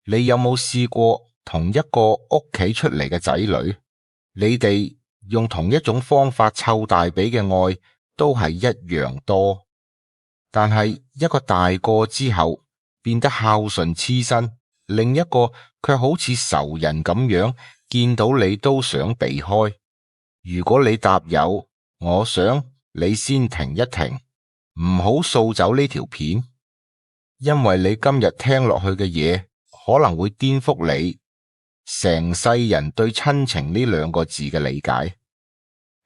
你有冇試過同一個屋企出嚟嘅仔女，你哋用同一種方法湊大髀嘅愛都係一樣多，但係一個大個之後變得孝順黐身，另一個卻好似仇人咁樣，見到你都想避開。如果你答有，我想你先停一停，唔好掃走呢條片，因為你今日聽落去嘅嘢可能會顛覆你成世人對親情呢兩個字嘅理解。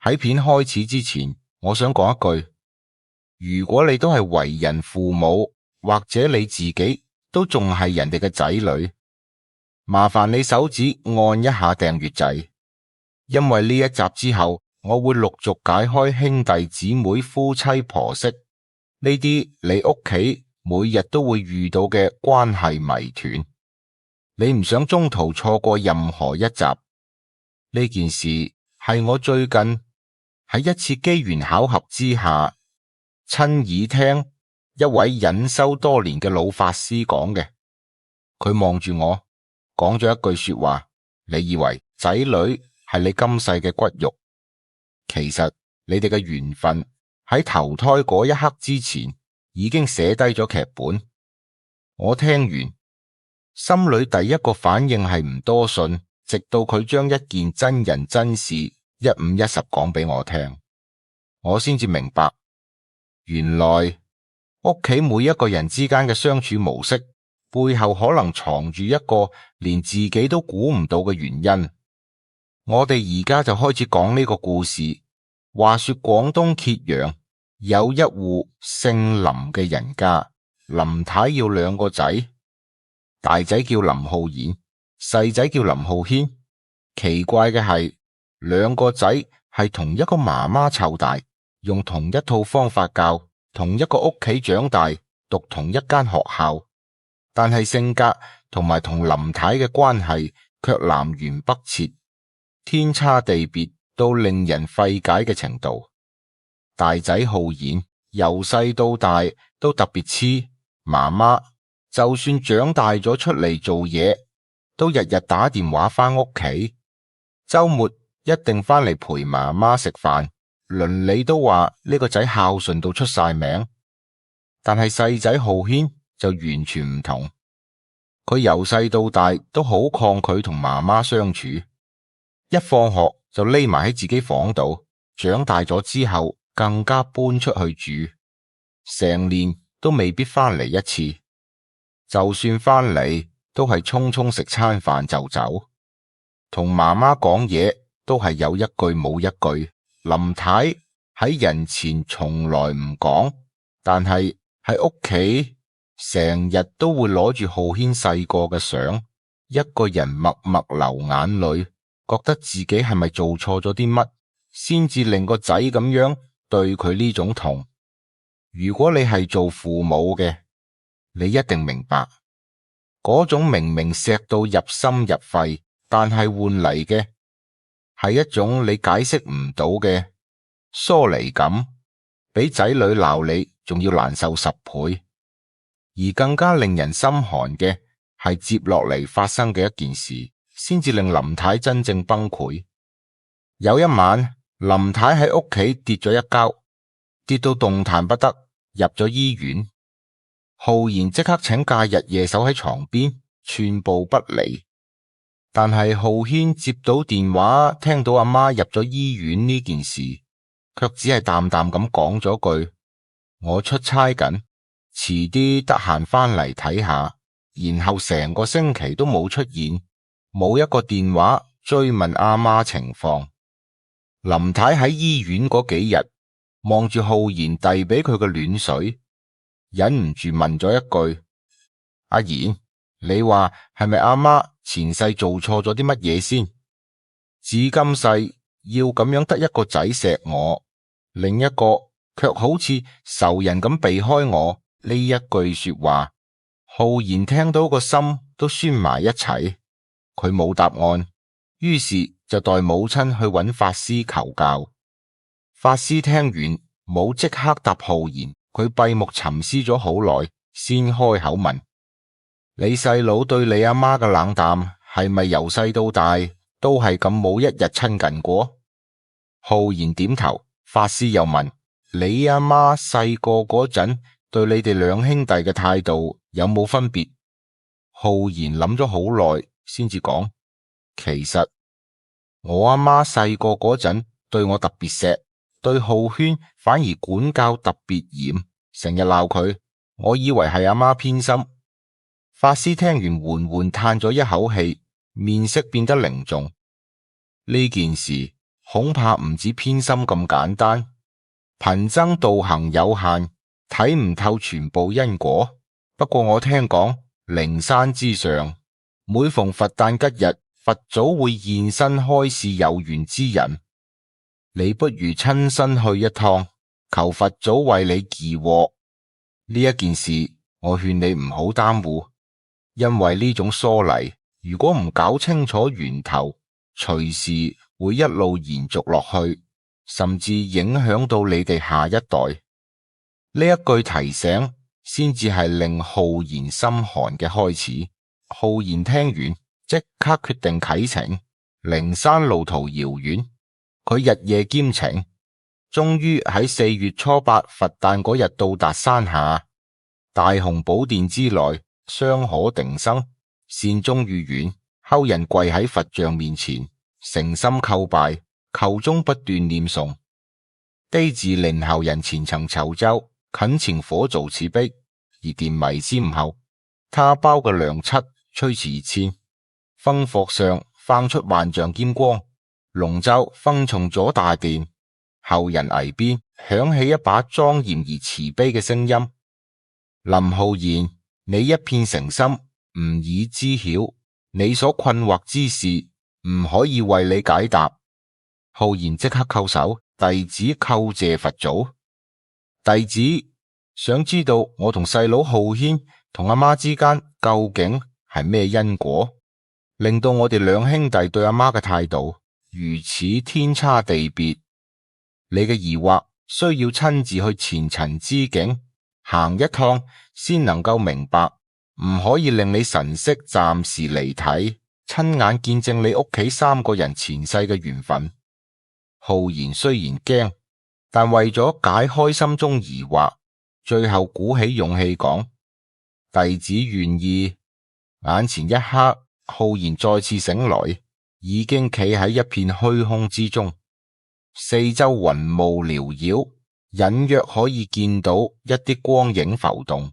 喺片開始之前，我想講一句，如果你都係為人父母，或者你自己都仲係人哋嘅仔女，麻煩你手指按一下訂閱掣，因為呢一集之後，我會陸續解開兄弟姊妹、夫妻婆媳呢啲你屋企每日都會遇到嘅關係謎團。你唔想中途錯過任何一集。呢件事係我最近喺一次機緣巧合之下，親耳聽一位隱修多年嘅老法師講嘅。佢望住我，講咗一句說話：你以為仔女係你今世嘅骨肉，其實你哋嘅緣分喺投胎嗰一刻之前已經寫低咗劇本。我聽完，心裏第一個反應係唔多信，直到佢將一件真人真事一五一十講俾我聽，我先至明白，原來屋企每一個人之間嘅相處模式背後可能藏住一個連自己都估唔到嘅原因。我哋而家就開始講呢個故事。話說廣東揭陽有一戶姓林嘅人家，林太要兩個仔，大仔叫林浩然，細仔叫林浩軒。奇怪嘅係，兩個仔係同一個媽媽湊大，用同一套方法教，同一個屋企長大，讀同一間學校，但係性格同埋同林太嘅關係卻南轅北轍，天差地別到令人費解嘅程度。大仔浩然由細到大都特別黐媽媽，就算長大咗出嚟做嘢，都日日打電話返屋企，周末一定返嚟陪媽媽食飯，鄰里都話呢個仔孝順到出晒名。但係細仔浩軒就完全唔同，佢由細到大都好抗拒同媽媽相處，一放學就匿埋喺自己房度，長大咗之後更加搬出去住，成年都未必返嚟一次，就算返嚟都係匆匆食餐飯就走，同媽媽講嘢都係有一句冇一句。林太喺人前從來唔講，但係喺屋企成日都會攞住浩軒細個嘅相，一個人默默流眼淚，覺得自己係咪做錯咗啲乜，先至令個仔咁樣對佢呢種痛。如果你係做父母嘅，你一定明白，嗰種明明錫到入心入肺，但係換嚟嘅係一種你解釋唔到嘅疏離感，比仔女鬧你仲要難受10倍。而更加令人心寒嘅係接落嚟發生嘅一件事，先至令林太真正崩潰。有一晚，林太喺屋企跌咗一跤，跌到動彈不得，入咗醫院。浩然即刻請假日夜守喺床邊，寸步不離。但係浩軒接到電話，聽到阿媽入咗醫院呢件事，卻只係淡淡咁講咗句：我出差緊，遲啲得閒返嚟睇下。然後成個星期都冇出現，冇一個電話追問阿媽情況。林太喺醫院嗰幾日，望住浩然遞俾佢嘅暖水，忍唔住問咗一句：阿賢，你話係咪阿媽前世做錯咗啲乜嘢先？至今世要咁樣得一個仔錫我，另一個卻好似仇人咁避開我。呢一句說話，浩然聽到個心都酸埋一齊。佢冇答案，於是就代母親去揾法師求教。法師聽完冇即刻答浩然，佢閉目沉思咗好耐，先開口問：你細佬對你阿媽嘅冷淡係咪由細到大都係咁冇一日親近過？浩然點頭。法師又問：你阿媽細個嗰陣對你哋兩兄弟嘅態度有冇分別？浩然諗咗好耐先至講：其實我阿媽細個嗰陣對我特別錫，對浩軒反而管教特別嚴，成日鬧佢。我以為係阿媽偏心。法師聽完緩緩嘆咗一口氣，面色變得凝重。呢件事恐怕唔止偏心咁簡單，貧僧道行有限，睇唔透全部因果。不過我聽講靈山之上，每逢佛誕吉日，佛祖會現身開示有緣之人。你不如親身去一趟，求佛祖為你祈獲。呢一件事我勸你唔好耽誤，因為呢種疏離如果唔搞清楚源頭，隨時會一路延續落去，甚至影響到你哋下一代。呢一句提醒先至係令浩然心寒嘅開始。浩然聽完即刻決定啟程。靈山路途遙遠，佢日夜兼程，終於喺4月初8佛誕嗰日到達山下。大雄寶殿之內，香可定生，善終御苑，後人跪喺佛像面前，誠心叩拜，求中不斷念誦。低自令後人虔誠酬州，懇請火造此碑，而殿迷之後，他包嘅亮漆吹辭熱千，風霍上放出萬丈劍光，龍舟分從咗大殿。後人崖邊響起一把莊嚴而慈悲嘅聲音：林浩然，你一片誠心，吾已知曉，你所困惑之事，唔可以為你解答。浩然即刻叩首，弟子叩謝佛祖。弟子想知道我同細佬浩軒同阿媽之間究竟係咩因果，令到我哋兩兄弟對阿媽嘅態度如此天差地別。你嘅疑惑需要親自去前塵之境行一趟先能夠明白，唔可以令你神識暫時離體，親眼見證你屋企3個人前世嘅緣分。浩然雖然驚，但為咗解開心中疑惑，最後鼓起勇氣講：弟子願意。眼前一刻，浩然再次醒來，已經企喺一片虛空之中，四周雲霧繚繞，隱約可以見到一啲光影浮動，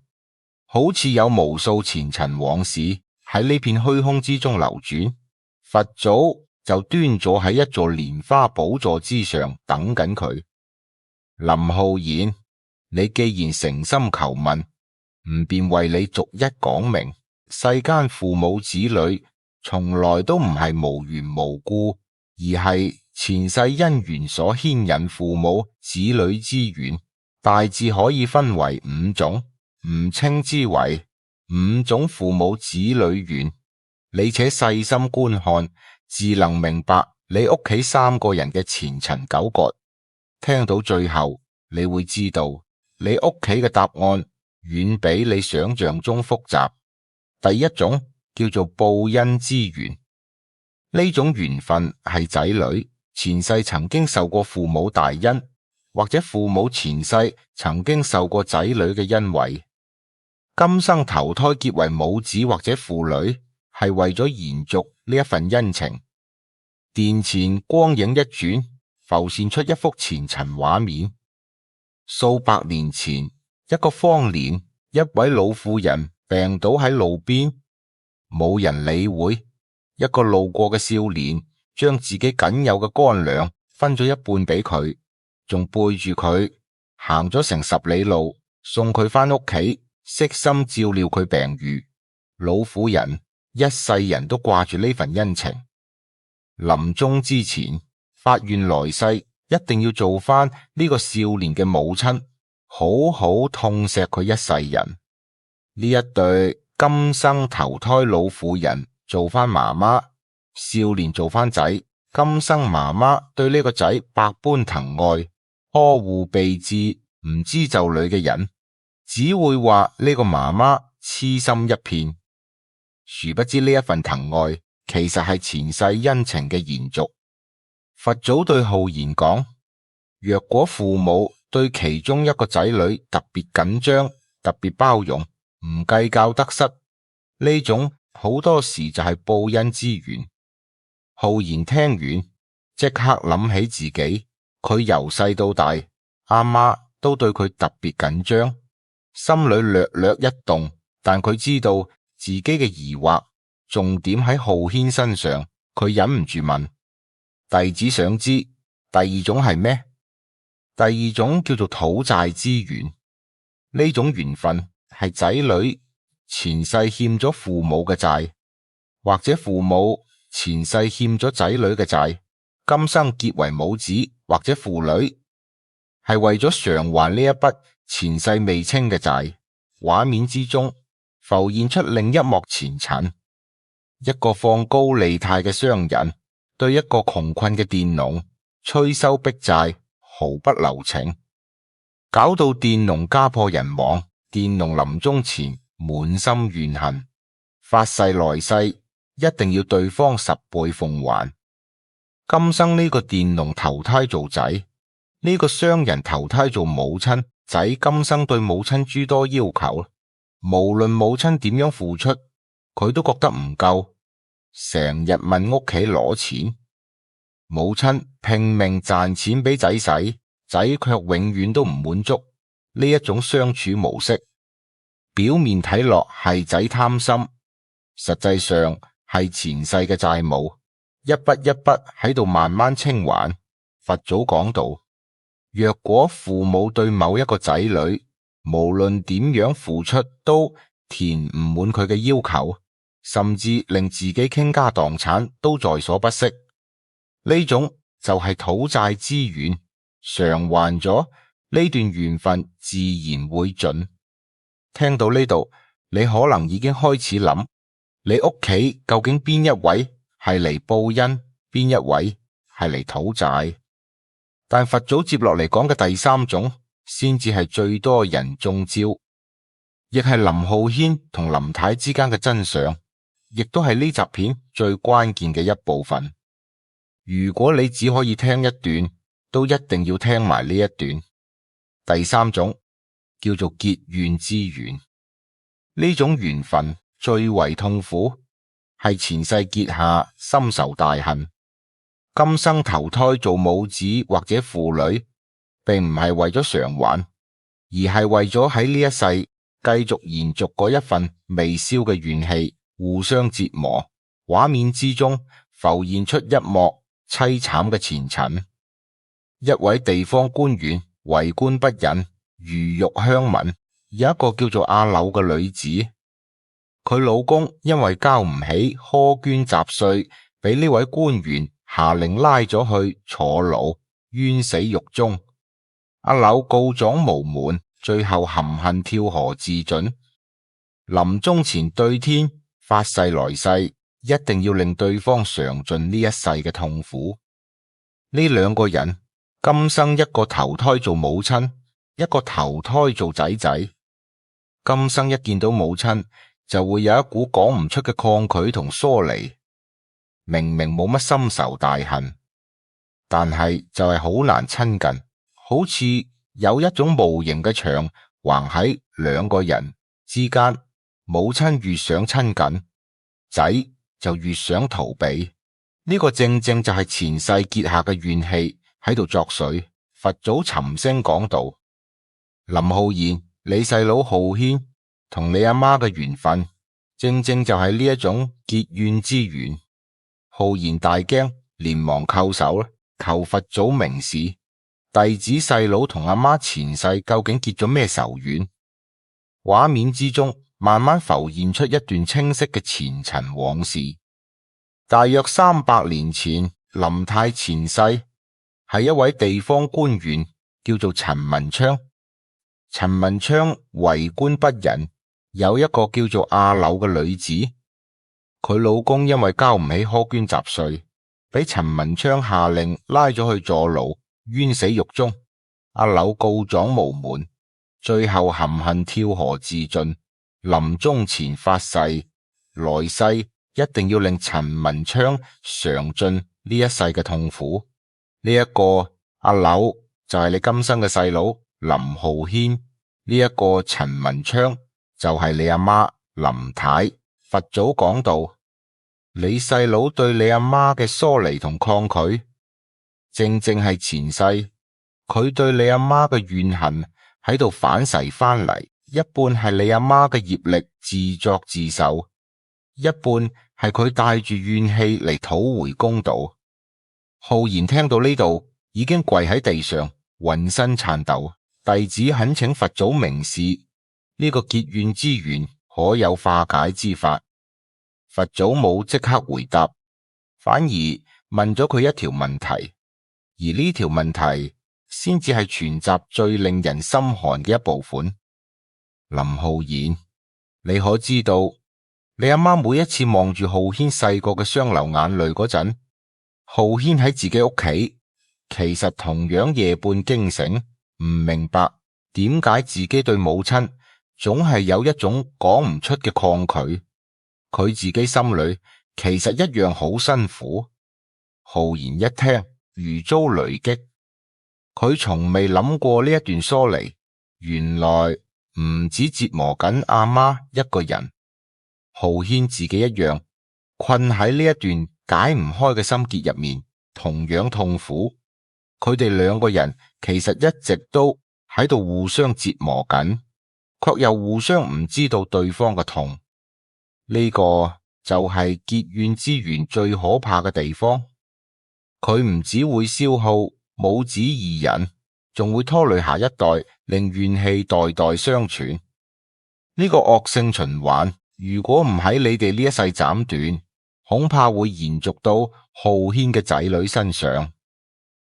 好似有無數前塵往事喺呢片虛空之中流轉。佛祖就端坐喺一座蓮花寶座之上等緊佢。林浩然，你既然誠心求問，吾便為你逐一講明。世間父母子女從來都唔係無緣無故，而係前世因緣所牽引父母子女之緣，大致可以分為5種，吾稱之為5種父母子女緣。你且細心觀看，自能明白你屋企3個人嘅前塵糾葛。聽到最後，你會知道你屋企嘅答案遠比你想象中複雜。第一種叫做報恩之緣，呢種緣分係仔女前世曾經受過父母大恩，或者父母前世曾經受過仔女嘅恩惠，今生投胎結為母子或者父女，係為咗延續呢一份恩情。殿前光影一轉，浮現出一幅前塵畫面。數百年前，一個荒年，一位老婦人病倒喺路邊，冇人理會。一個路過嘅少年將自己僅有嘅乾糧分咗一半俾佢，仲背住佢行咗成10里路，送佢返屋企，悉心照料佢病愈。老婦人一世人都掛住呢份恩情，臨終之前發願來世一定要做返呢個少年嘅母親，好好痛錫佢一世人。呢一對今生投胎老婦人做返媽媽，少年做返仔。今生媽媽對呢個仔百般疼愛，呵護備至，唔知就裏嘅人只會話呢個媽媽癡心一片。殊不知呢一份疼愛其實係前世恩情嘅延續。佛祖對浩然講，若果父母對其中一個仔女特別緊張、特別包容，唔計較得失，呢種好多時就係報恩之緣。浩然聽完，即刻諗起自己，佢由細到大，阿媽都對佢特別緊張，心裏略略一動，但佢知道自己嘅疑惑重點喺浩軒身上，佢忍唔住問，弟子想知第二種係咩？第二種叫做討債之緣，呢種緣分係仔女前世欠咗父母嘅債，或者父母前世欠咗仔女嘅債，今生結為母子或者父女，係為咗償還呢一筆前世未清嘅債。畫面之中浮現出另一幕前塵，一個放高利貸嘅商人對一個窮困嘅佃農催收逼債，毫不留情，搞到佃農家破人亡。佃農臨終前滿心怨恨，發誓來世一定要對方10倍奉還。今生呢個佃農投胎做仔，呢個商人投胎做母親。仔今生對母親諸多要求，無論母親點樣付出，佢都覺得唔夠，成日問屋企攞錢。母親拼命賺錢俾仔使，仔卻永遠都唔滿足。呢一種相處模式，表面睇落係仔貪心，實際上係前世嘅債務，一筆一筆喺度慢慢清還。佛祖講道，若果父母對某一個仔女無論點樣付出都填唔滿佢嘅要求，甚至令自己傾家蕩產都在所不惜，呢種就係討債之緣，償還咗呢段緣分自然會盡。聽到呢度，你可能已經開始諗，你屋企究竟邊一位係嚟報恩，邊一位係嚟討債？但佛祖接落嚟講嘅第三種，先至係最多人中招，亦係林浩軒同林太之間嘅真相，亦都係呢集片最關鍵嘅一部分。如果你只可以聽一段，都一定要聽埋呢一段。第三種叫做結怨之緣，呢種緣分最為痛苦，係前世結下深仇大恨。今生投胎做母子或者父女，並唔係為咗償還，而係為咗喺呢一世繼續延續嗰一份未消嘅怨氣，互相折磨。畫面之中浮現出一幕淒慘嘅前塵。一位地方官員為官不仁，魚肉鄉民，有一個叫做阿柳嘅女子，佢老公因為交唔起苛捐雜稅，俾呢位官員下令拉咗去坐牢，冤死獄中。阿柳告狀無門，最後含恨跳河自盡。臨終前對天發誓，來世一定要令對方嘗盡呢一世嘅痛苦。呢兩個人今生一個投胎做母親，一個投胎做仔仔。今生一見到母親，就會有一股講唔出嘅抗拒同疏離。明明冇乜深仇大恨，但係就係好難親近，好似有一種無形嘅牆橫喺兩個人之間。母親越想親近，仔就越想逃避。呢個正正就係前世結下嘅怨氣喺度作祟。佛祖沉聲講道：林浩然，你細佬浩軒同你阿媽嘅緣分，正正就係呢一種結怨之緣。浩然大驚，連忙叩首求佛祖明示，弟子細佬同阿媽前世究竟結咗咩仇怨？畫面之中慢慢浮現出一段清晰嘅前塵往事。大約300年前，林太前世係一位地方官員，叫做陳文昌。陳文昌為官不仁，有一個叫做阿柳嘅女子。佢老公因為交唔起苛捐雜稅，俾陳文昌下令拉咗去坐牢，冤死獄中。阿柳告狀無門，最後含恨跳河自盡。臨終前發誓，來世一定要令陳文昌嘗盡呢一世嘅痛苦。呢一個阿柳就係你今生嘅細佬林浩軒，呢一個陳文昌就係你阿媽林太。佛祖講道，你細佬對你阿媽嘅疏離同抗拒，正正係前世佢對你阿媽嘅怨恨喺度反噬翻嚟，一半係你阿媽嘅業力自作自受，一半係佢帶住怨氣嚟討回公道。浩然聽到呢度已經跪喺地上，渾身顫抖。弟子懇請佛祖明示，呢個結怨之緣可有化解之法？佛祖冇即刻回答，反而問咗佢一條問題，而呢條問題先至係全集最令人心寒嘅一部分。林浩然，你可知道你阿媽每一次望住浩軒細個嘅雙流眼淚嗰陣，浩軒喺自己屋企，其實同樣夜半驚醒，唔明白點解自己對母親總係有一種講唔出嘅抗拒。佢自己心裏其實一樣好辛苦。浩然一聽如遭雷擊，佢從未諗過呢一段疏離，原來唔止折磨緊阿媽一個人，浩軒自己一樣困喺呢一段解唔開嘅心結入面，同樣痛苦。佢哋兩個人其實一直都喺度互相折磨緊，卻又互相唔知道對方嘅痛。呢個就係結怨之緣最可怕嘅地方。佢唔只會消耗母子二人，仲會拖累下一代，令怨氣代代相傳。呢個惡性循環，如果唔喺你哋呢一世斬斷，恐怕會延續到浩軒嘅仔女身上。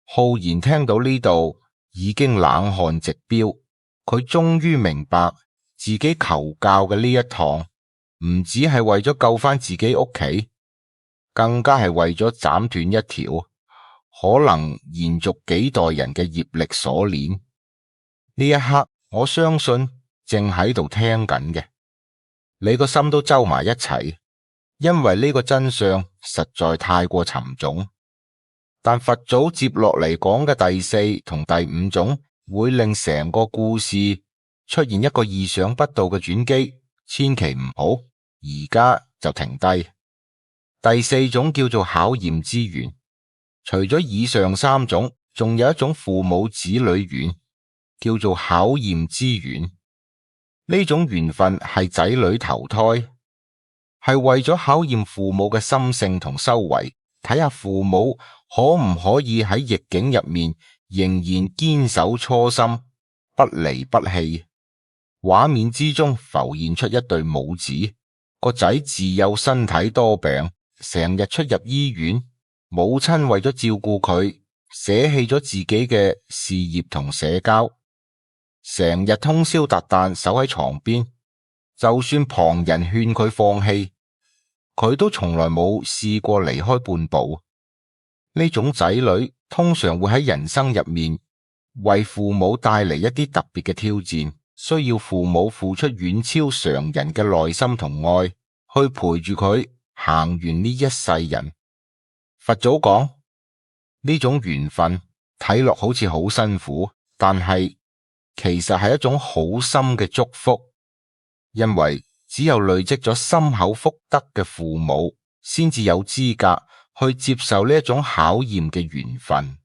浩然聽到呢度已經冷汗直飆，佢終於明白自己求教嘅呢一趟唔只係為咗救翻自己屋企，更加係為咗斬斷一條可能延續幾代人嘅業力鎖鏈。呢一刻，我相信正喺度聽緊嘅你個心都揪埋一齊，因為呢個真相實在太過沉重。但佛祖接落嚟講嘅第四同第五種會令成個故事出現一個意想不到嘅轉機，千祈唔好而家就停低。第四種叫做考驗之緣，除咗以上三種，仲有一種父母子女緣，叫做考驗之緣。呢種緣分係仔女投胎，係為咗考驗父母嘅心性同修為，睇下父母可唔可以喺逆境入面仍然堅守初心，不離不棄。畫面之中浮現出一對母子，個仔自幼身體多病，成日出入醫院，母親為咗照顧佢，捨棄咗自己嘅事業同社交，成日通宵達旦守喺床邊，就算旁人勸佢放棄，佢都從來冇試過離開半步。呢種仔女通常會喺人生入面為父母帶嚟一啲特別嘅挑戰，需要父母付出遠超常人嘅耐心同愛，去陪住佢行完呢一世人。佛祖講，呢種緣分睇落好似好辛苦，但係其實係一種好深嘅祝福，因為只有累積咗深厚福德嘅父母，先至有資格去接受呢一種考驗嘅緣分。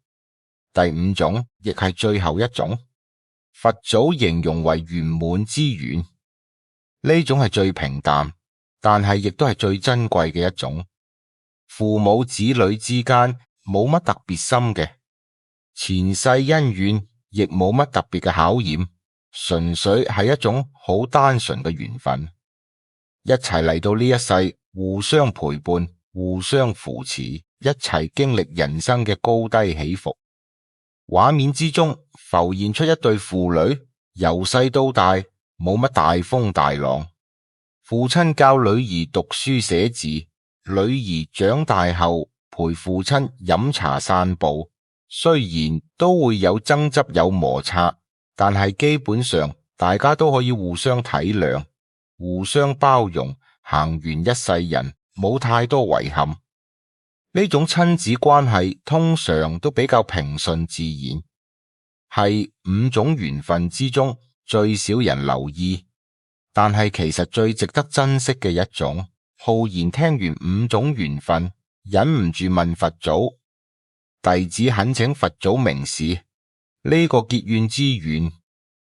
第五種亦係最後一種，佛祖形容為圓滿之緣。呢種係最平淡，但係亦都係最珍貴嘅一種。父母子女之間冇乜特別深嘅前世恩怨，亦冇乜特別嘅考驗，純粹係一種好單純嘅緣分。一齊嚟到呢一世，互相陪伴，互相扶持，一齊經歷人生嘅高低起伏。畫面之中浮現出一對父女，由細到大冇乜大風大浪。父親教女兒讀書寫字，女兒長大後陪父親飲茶散步。雖然都會有爭執有摩擦，但係基本上大家都可以互相體諒，互相包容，行完一世人，冇太多遺憾。呢種親子關係通常都比較平順自然，係5種緣分之中最少人留意，但係其實最值得珍惜嘅一種。浩然聽完5種緣分，忍唔住問佛祖：弟子懇請佛祖明示，呢個結怨之緣，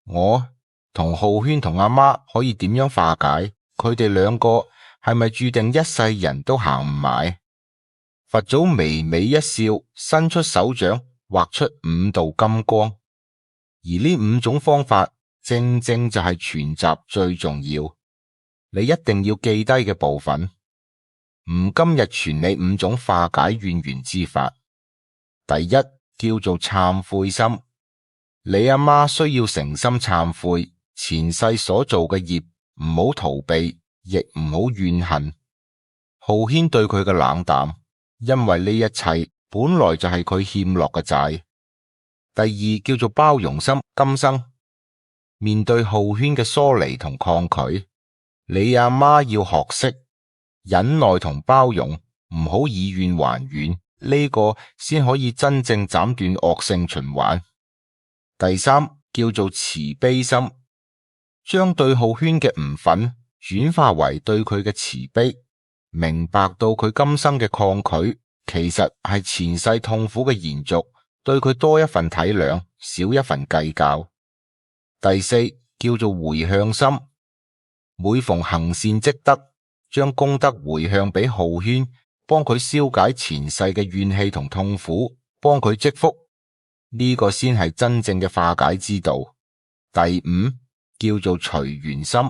我同浩軒同阿媽可以點樣化解？佢哋兩個係咪注定一世人都行唔埋？佛祖微微一笑，伸出手掌畫出5道金光，而呢5種方法正正就係全集最重要，你一定要記低嘅部分。吾今日傳你5種化解怨緣之法。第一，叫做懺悔心。你阿媽需要誠心懺悔前世所做嘅業，唔好逃避，亦唔好怨恨浩軒對佢嘅冷淡，因為呢一切本來就係佢欠落嘅債。第二，叫做包容心。今生面對浩軒嘅疏離同抗拒，你阿媽要學識忍耐同包容，唔好以怨還怨，呢個先可以真正斬斷惡性循環。第三，叫做慈悲心，將對浩軒嘅唔忿轉化為對佢嘅慈悲，明白到佢今生嘅抗拒其實係前世痛苦嘅延續，對佢多一份體諒，少一份計較。第四，叫做回向心，每逢行善積德，將功德回向俾浩軒，幫佢消解前世嘅怨氣同痛苦，幫佢積福，呢個先係真正嘅化解之道。第五，叫做隨緣心，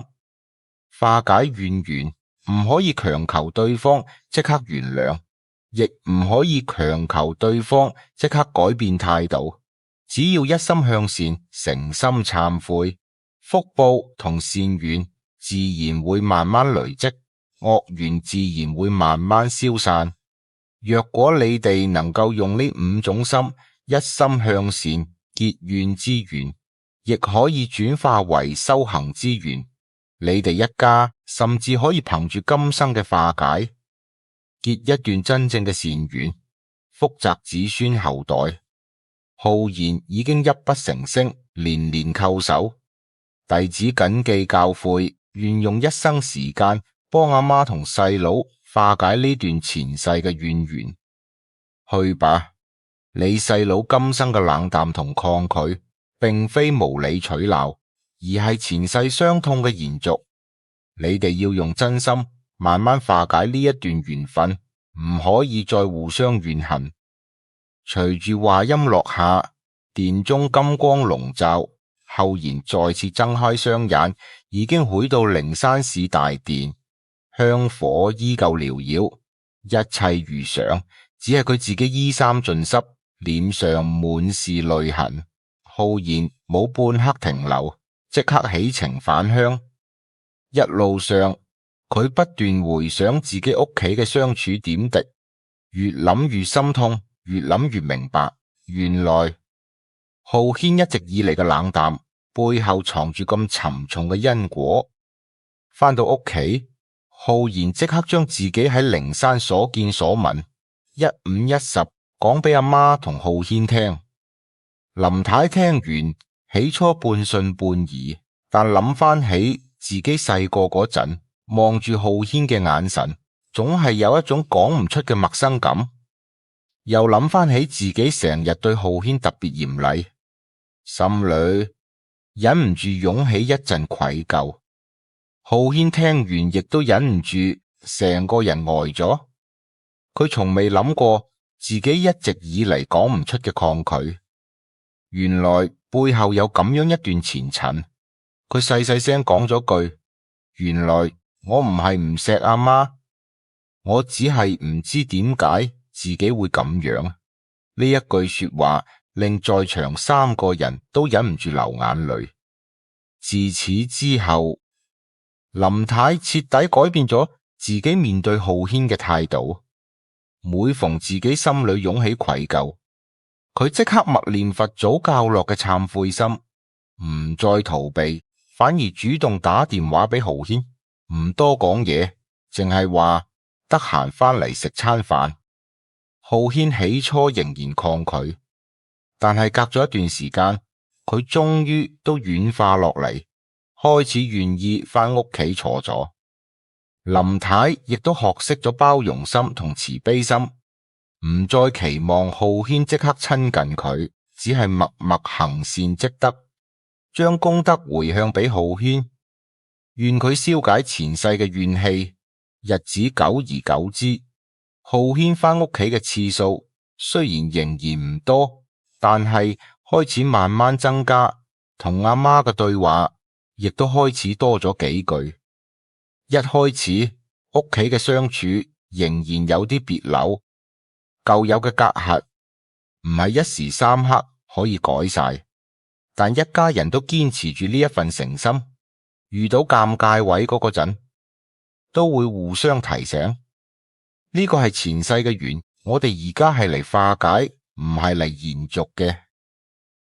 化解怨緣唔可以強求對方即刻原諒，亦唔可以強求對方即刻改變態度，只要一心向善，誠心懺悔，福報同善緣自然會慢慢累積，惡緣自然會慢慢消散。若果你哋能夠用呢5種心，一心向善，結怨之緣亦可以轉化為修行之緣，你哋一家甚至可以憑住今生嘅化解，結一段真正嘅善緣，福澤子孫後代。浩然已經泣不成聲，連連叩首。弟子謹記教誨，願用一生時間幫阿媽同細佬化解呢段前世嘅怨緣。去吧，你細佬今生嘅冷淡同抗拒，並非無理取鬧，而係前世傷痛嘅延續。你哋要用真心慢慢化解呢一段緣分，唔可以再互相怨恨。隨住話音落下，殿中金光籠罩，浩然再次睜開雙眼，已經回到靈山寺大殿，香火依舊繚繞，一切如常，只係佢自己衣衫盡濕，臉上滿是淚痕。浩然冇半刻停留，即刻起程返鄉。一路上，佢不斷回想自己屋企嘅相處點滴，越諗越心痛，越諗越明白，原來浩軒一直以嚟嘅冷淡背後藏住咁沉重嘅因果。返到屋企，浩然即刻將自己喺靈山所見所聞一五一十講俾阿媽同浩軒聽。林太聽完，起初半信半疑，但諗翻起自己細個嗰陣望住浩軒嘅眼神，總係有一種講唔出嘅陌生感。又諗翻起自己成日對浩軒特別嚴厲，心裏忍唔住湧起一陣愧疚。浩軒聽完亦都忍唔住成個人呆咗。佢從未諗過自己一直以嚟講唔出嘅抗拒，原來背後有咁樣一段前塵。佢細細聲講咗句：原來我唔係唔錫阿媽，我只係唔知點解自己會咁樣。呢一句說話令在場3個人都忍唔住流眼淚。自此之後，林太徹底改變咗自己面對浩軒嘅態度。每逢自己心裏湧起愧疚，佢即刻默念佛祖教落嘅懺悔心，唔再逃避，反而主動打電話俾浩軒，唔多講嘢，淨係話得閒返嚟食餐飯。浩軒起初仍然抗拒，但係隔咗一段時間，佢終於都軟化落嚟，開始願意返屋企坐咗。林太亦都學識咗包容心同慈悲心，唔再期望浩軒即刻親近佢，只係默默行善積德，將功德回向俾浩軒，願佢消解前世嘅怨氣。日子久而久之，浩軒返屋企嘅次數雖然仍然唔多，但係開始慢慢增加，同阿媽嘅對話亦都開始多咗幾句。一開始屋企嘅相處仍然有啲別扭，舊有嘅隔閡唔係一時三刻可以改晒，但一家人都堅持住呢一份誠心，遇到尷尬位嗰陣都會互相提醒，呢個係前世嘅緣，我哋而家係嚟化解，唔係嚟延續嘅。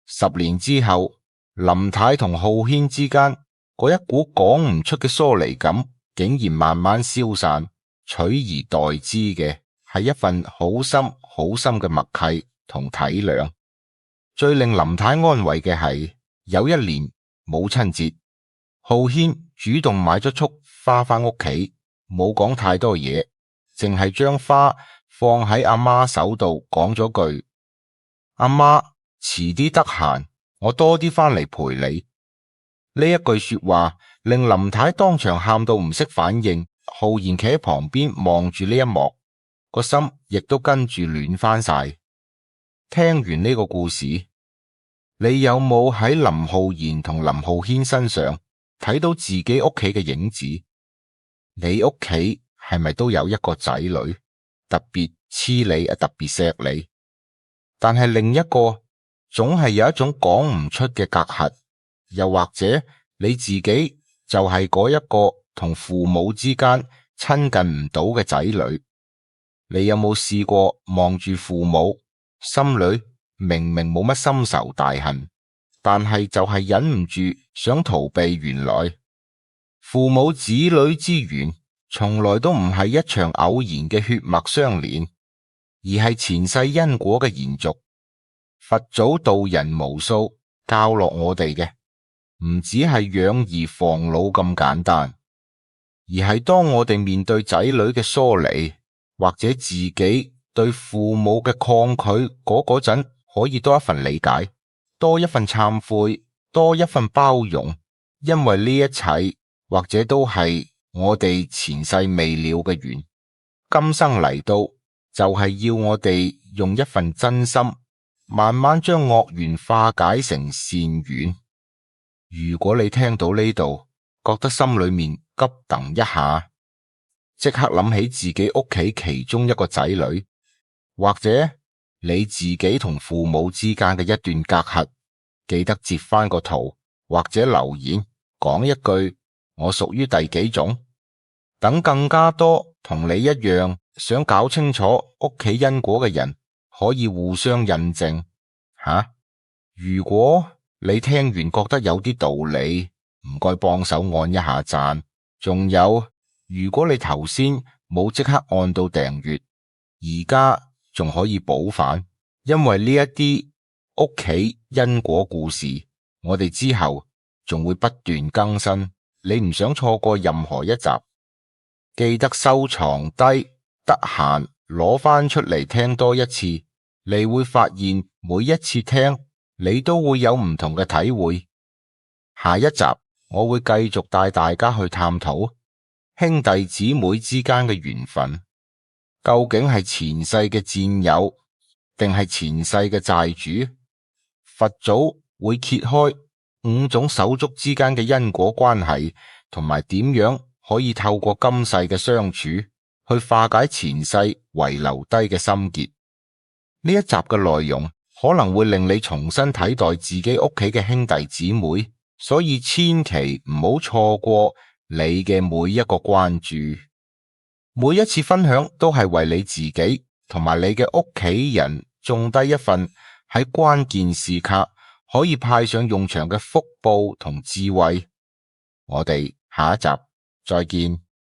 10年之後，林太同浩軒之間嗰一股講唔出嘅疏離感竟然慢慢消散，取而代之嘅係一份好深好深嘅默契同體諒。最令林太安慰嘅係，有一年母親節，浩軒主動買咗束花返屋企，冇講太多嘢，淨係將花放喺阿媽手度，講咗句：阿媽，遲啲得閒，我多啲返嚟陪你。呢一句說話令林太當場喊到唔識反應，浩然企喺旁邊望住呢一幕，個心亦都跟住暖返晒。聽完呢個故事，你有冇喺林浩然同林浩軒身上睇到自己屋企嘅影子？你屋企係咪都有一個仔女，特別黐你，特別錫你？但係另一個總係有一種講唔出嘅隔閡，又或者你自己就係嗰一個同父母之間親近唔到嘅仔女。你有冇試過望住父母，心裏明明冇乜深仇大恨，但係就係忍唔住想逃避？原來父母子女之緣從來都唔係一場偶然嘅血脈相連，而係前世因果嘅延續。佛祖度人無數，教落我哋嘅唔只係養兒防老咁簡單，而係當我哋面對仔女嘅疏離，或者自己對父母嘅抗拒嗰陣，可以多一份理解，多一份懺悔，多一份包容，因為呢一切或者都係我哋前世未了嘅緣，今生嚟到就係要我哋用一份真心，慢慢將惡緣化解成善緣。如果你聽到呢度，覺得心裏面急噔一下，即刻諗起自己屋企其中一個仔女，或者你自己同父母之間嘅一段隔閡，記得截翻個圖或者留言講一句我屬於第幾種，等更加多同你一樣想搞清楚屋企因果嘅人可以互相印證吓。如果你聽完覺得有啲道理，唔該幫手按一下讚。仲有，如果你頭先冇即刻按到訂閱，而家仲可以補返，因為呢一啲屋企因果故事，我哋之後仲會不斷更新，你唔想錯過任何一集，記得收藏低，得閒攞返出嚟聽多一次，你會發現每一次聽你都會有唔同嘅體會。下一集我會繼續帶大家去探討兄弟姊妹之間嘅緣分，究竟係前世嘅戰友定係前世嘅債主？佛祖會揭開5種手足之間嘅因果關係，同埋點樣可以透過今世嘅相處去化解前世遺留低嘅心結。呢一集嘅內容可能會令你重新睇待自己屋企嘅兄弟姊妹，所以千祈唔好錯過你嘅每一個關注。每一次分享都係為你自己同埋你嘅屋企人種低一份喺關鍵時刻可以派上用場嘅福報同智慧。我哋下一集再見。